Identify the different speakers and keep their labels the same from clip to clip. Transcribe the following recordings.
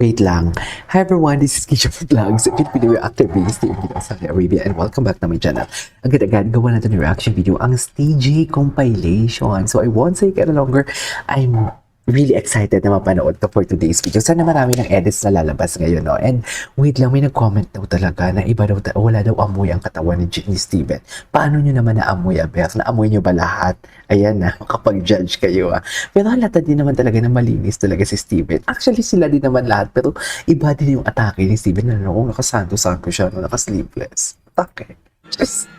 Speaker 1: Wait lang. Hi everyone, this is Kisha Vlogs, Filipino actor based in Saudi Arabia, and welcome back to my channel. Agad-agad, gawa natin yung reaction video, ang TJ compilation. So I won't say it any longer. I'm really excited na mapanood to for today's video. Sana marami ng edits na lalabas ngayon, no? And wait lang, may nag-comment daw talaga na iba daw, wala daw amoy ang katawan ni Steven. Paano nyo naman naamoy, Abel? Naamoy nyo ba lahat? Ayan na, makapag-judge kayo, ah. Pero halata din naman talaga na malinis talaga si Steven. Actually, sila din naman lahat, pero iba din yung atake ni Steven. Ano, nakasanto-santo siya, no? Naka-sleeveless. Atake. Just,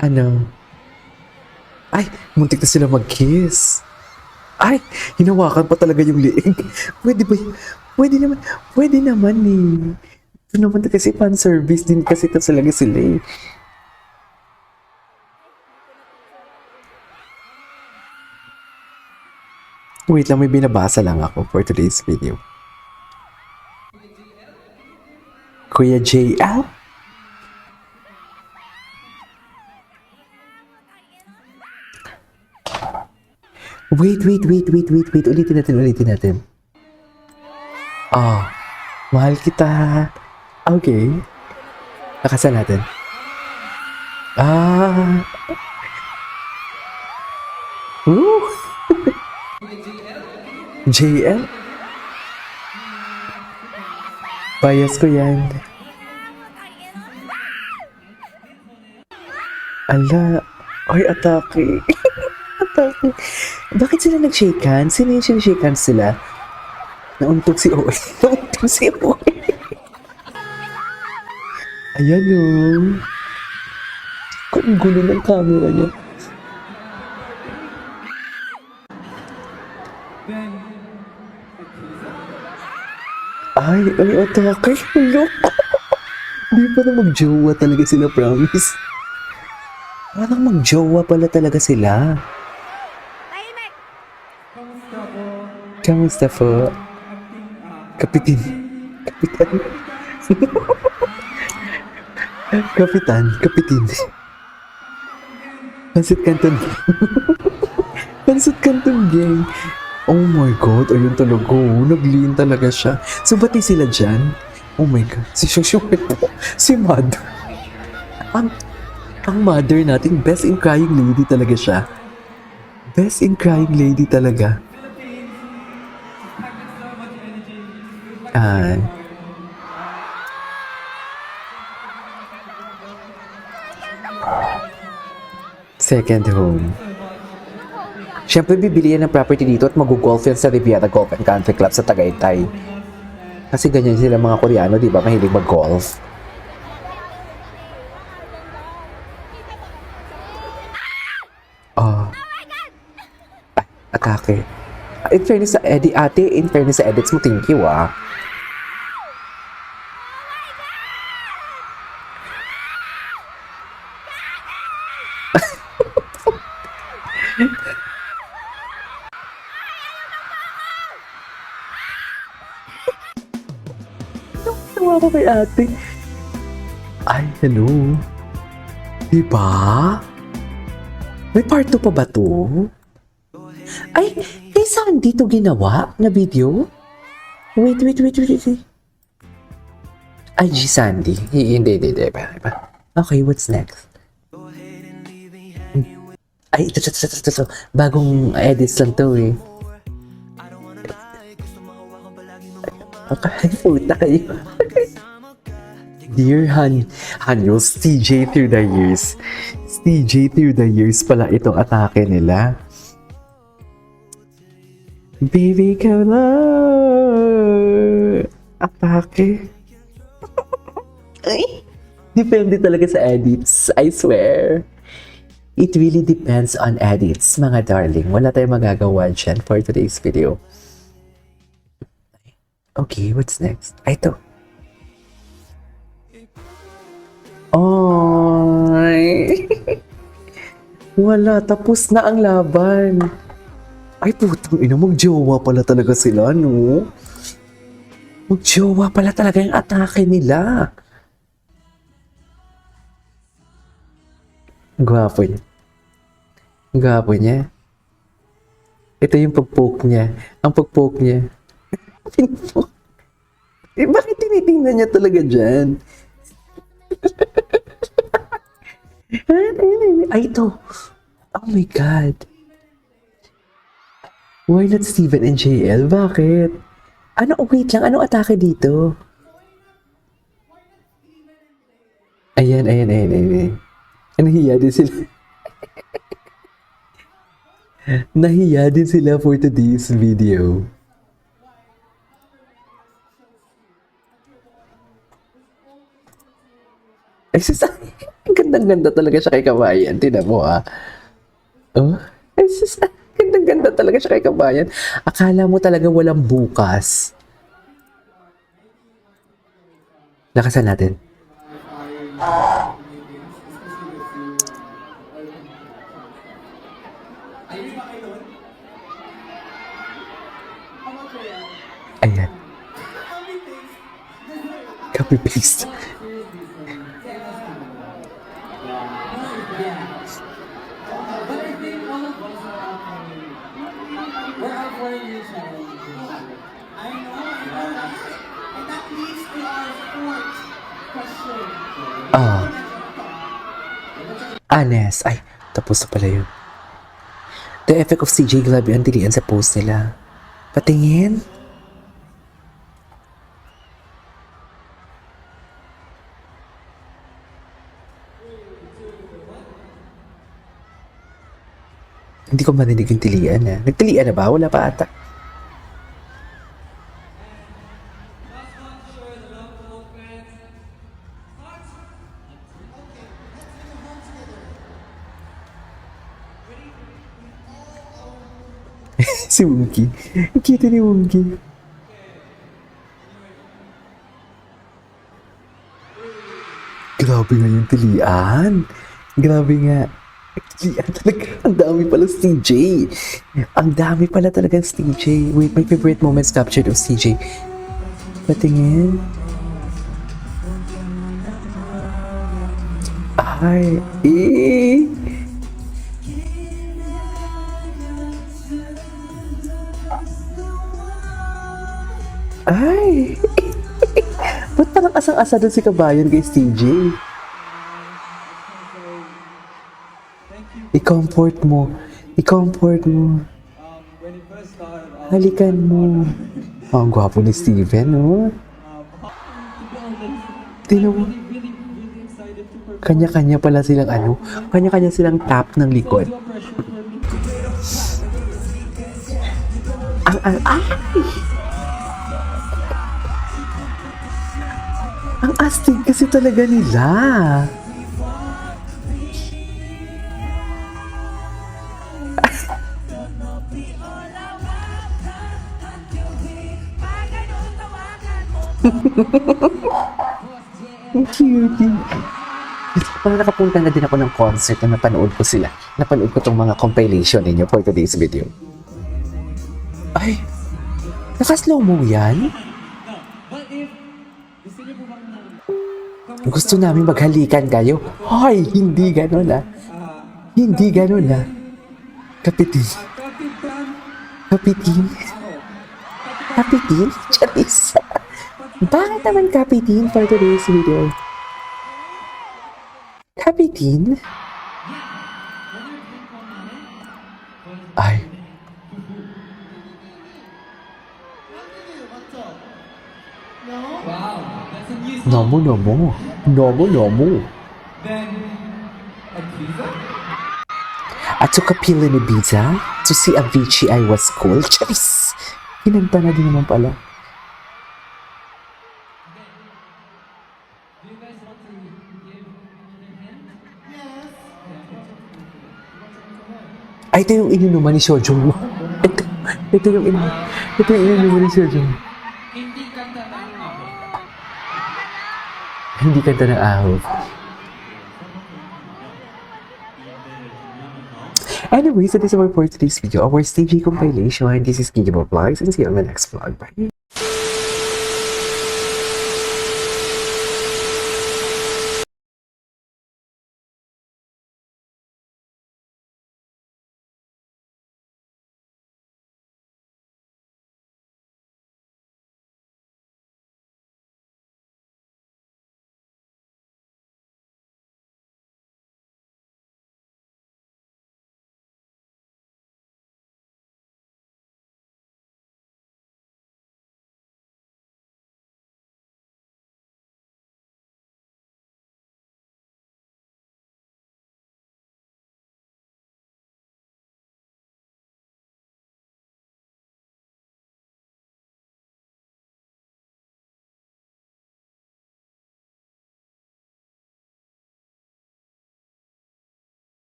Speaker 1: ano, ay, muntik na sila mag-kiss. Ay, hinawakan pa talaga yung liig. Pwede ba yun? Pwede naman eh. Ito naman kasi fan service din kasi talaga sila eh. Wait lang, may binabasa lang ako for today's video. Kuya JL? Wait. Ulitin natin. Ah, mahal kita. Okay. Nakasan natin. Ah. Woo! JL? Bias ko yan. Ala. Ay, atake. Atake. Bakit sila nag-shake hands? Sino yung sinishake hands sila? Nauntog si Oe. Nauntog si Oe. Ayan o. Kung gulo ng camera niya. Ay, atake. Look. Di pa na mag-jowa talaga sila, promise. Parang mag-jowa pala talaga sila. Kamusta po? Kapitan. Kapitin. Pansit Canton gang. Oh my God, ayun talaga. Nag-lean talaga siya. So, ba't sila dyan? Oh my God. Si Mother. Ang mother natin, best in crying lady talaga siya. Best in crying lady talaga. Second home. Siyempre, bibili yan ng property dito at mag-golf yan sa Riviera Golf and Country Club sa Tagaytay. Kasi ganyan sila mga Koreano, di ba? Mahilig mag-golf. Atake. In fairness sa ate, in fairness sa edits mo, thank you, ah. Tawa ko kay ate. Ay, hello. Diba? May part 2 pa ba to? Ay, saan dito ginawa na video? Wait. Ay, G Sandy. Hindi. Iba. Okay, what's next? Ay, ito. Bagong edits lang to eh. Okay, puta kayo. Dear Hanyos, TJ through the years. TJ through the years pala itong atake nila. Baby, ikaw lang. Atake. Ay, depende talaga sa edits. I swear. It really depends on edits, mga darling. Wala tayong magagawa dyan for today's video. Okay, what's next? Ay, ito. Ay. Wala, tapos na ang laban. Ay, putang ina, mag-jowa pala talaga sila, no? Mag-jowa pala talaga yung atake nila. Gwapo niya. Ito yung pag-poke niya. Ang pag-poke niya. Bakit tinitingnan niya talaga dyan? Ay, ito. Oh my God. Why not Steven and JL? Bakit? Ano, wait lang. Anong atake dito? Ayan. Nahiya din sila. Nahiya din sila for today's video. Ay, gandang-ganda talaga siya kay Kabayan. Tingnan mo, ah. Oh, ay, gandang-ganda talaga siya kay Kabayan. Akala mo talaga walang bukas. Lakasan natin. Ayan. Copy-paste. Ah. Anes. Ay, tapos na pala yun. The effect of CJ, grabe ang dilian sa post nila. Patingin. Hindi ko marinig yung tilian, ah. Nagtilian na ba? Wala pa ata. Si Wonky. Ang cute ni Wonky. Grabe nga yung tilian. Grabe nga. Tilian talaga. Ang dami pala si CJ. Ang dami pala talaga si CJ. Wait, my favorite moments captured of CJ. Patingin. Ay. Eh. Ay! Ba't parang asang-asa doon si Kabayan kay TJ? I-comfort mo. I-comfort mo. Halikan mo. Oh, ang gwapo ni Steven, no? Tingnan mo. Kanya-kanya pala silang ano? Kanya-kanya silang tap ng likod. Ay! Ang astig kasi talaga nila. Ang cute. Parang nakapunta na din ako ng concert na napanood ko sila. Napanood ko tong mga compilation ninyo for today's video. Ay! Naka-slow mo yan? Gusto namin maghalikan kayo. Hoy, hindi ganun ah. Hindi ganun ah. Kapitin. Kapitin? Kapitin? Charis. Bakit naman kapitin for today's video? Kapitin? Ay. Nomo. I took a pill in Ibiza to see Avicii. I was cool. Charis! Kinanta na din naman pala. Ay, ito yung ininuman ni Sojong. Ito yung ininuman ni Sojong. Hindi kanta ng ahog. Anyways, that is our for today's video, our staging compilation. This is Gigable Vlogs, and see you on the next vlog. Bye!